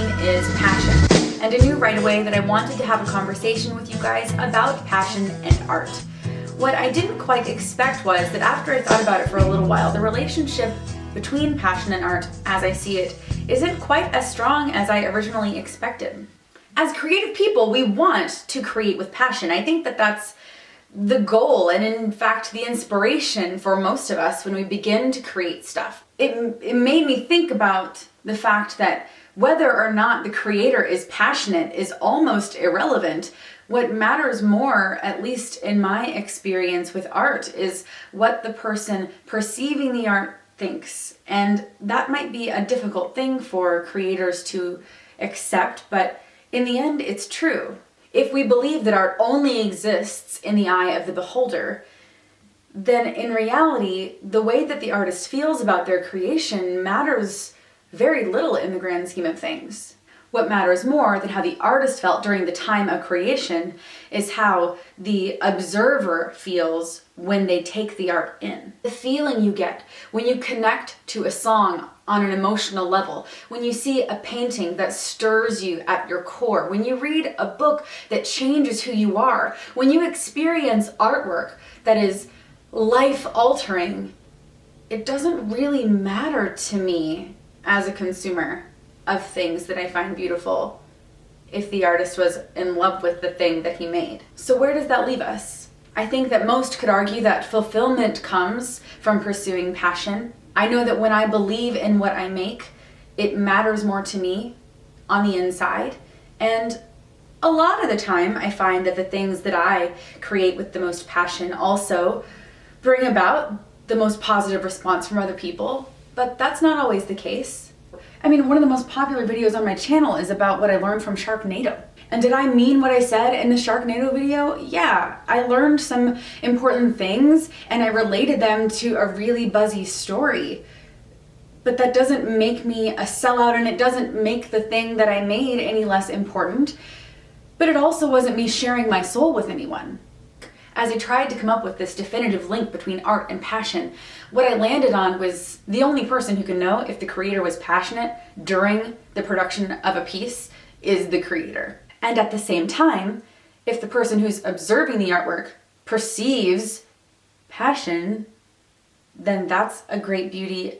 name is Passion, and I knew right away that I wanted to have a conversation with you guys about passion and art. What I didn't quite expect was that after I thought about it for a little while, the relationship between passion and art, as I see it, isn't quite as strong as I originally expected. As creative people, we want to create with passion. I think that that's the goal, and in fact the inspiration for most of us when we begin to create stuff. It made me think about the fact that whether or not the creator is passionate is almost irrelevant. What matters more, at least in my experience with art, is what the person perceiving the art thinks. And that might be a difficult thing for creators to accept, but in the end, it's true. If we believe that art only exists in the eye of the beholder, then in reality, the way that the artist feels about their creation matters very little in the grand scheme of things. What matters more than how the artist felt during the time of creation is how the observer feels when they take the art in. The feeling you get when you connect to a song on an emotional level, when you see a painting that stirs you at your core, when you read a book that changes who you are, when you experience artwork that is life-altering, it doesn't really matter to me as a consumer of things that I find beautiful if the artist was in love with the thing that he made. So where does that leave us? I think that most could argue that fulfillment comes from pursuing passion. I know that when I believe in what I make, it matters more to me on the inside. And a lot of the time, I find that the things that I create with the most passion also bring about the most positive response from other people, but that's not always the case. I mean, one of the most popular videos on my channel is about what I learned from Sharknado. And did I mean what I said in the Sharknado video? Yeah, I learned some important things and I related them to a really buzzy story. But that doesn't make me a sellout, and it doesn't make the thing that I made any less important. But it also wasn't me sharing my soul with anyone. As I tried to come up with this definitive link between art and passion, what I landed on was the only person who can know if the creator was passionate during the production of a piece is the creator. And at the same time, if the person who's observing the artwork perceives passion, then that's a great beauty,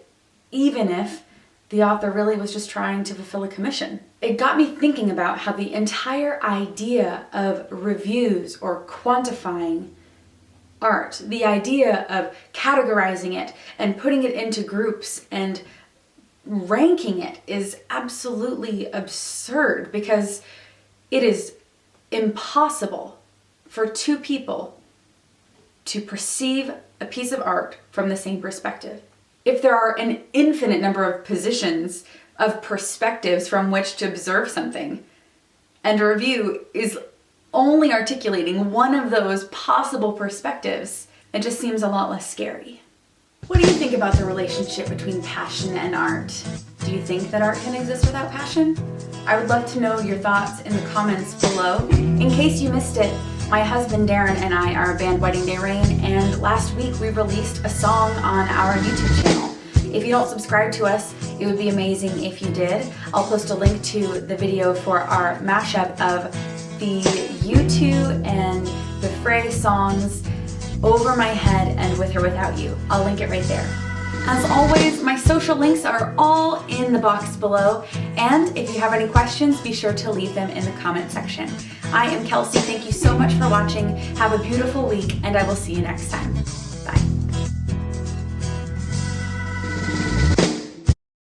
even if the author really was just trying to fulfill a commission. It got me thinking about how the entire idea of reviews or quantifying art, the idea of categorizing it and putting it into groups and ranking it is absolutely absurd, because it is impossible for two people to perceive a piece of art from the same perspective. If there are an infinite number of positions, of perspectives from which to observe something, and a review is only articulating one of those possible perspectives, it just seems a lot less scary. What do you think about the relationship between passion and art? Do you think that art can exist without passion? I would love to know your thoughts in the comments below. In case you missed it, my husband Darren and I are a band Wedding Day Rain, and last week we released a song on our YouTube channel. If you don't subscribe to us, it would be amazing if you did. I'll post a link to the video for our mashup of the U2 and the Frey songs, Over My Head and With or Without You. I'll link it right there. As always, my social links are all in the box below, and if you have any questions, be sure to leave them in the comment section. I am Kelsey. Thank you so much for watching. Have a beautiful week, and I will see you next time. Bye.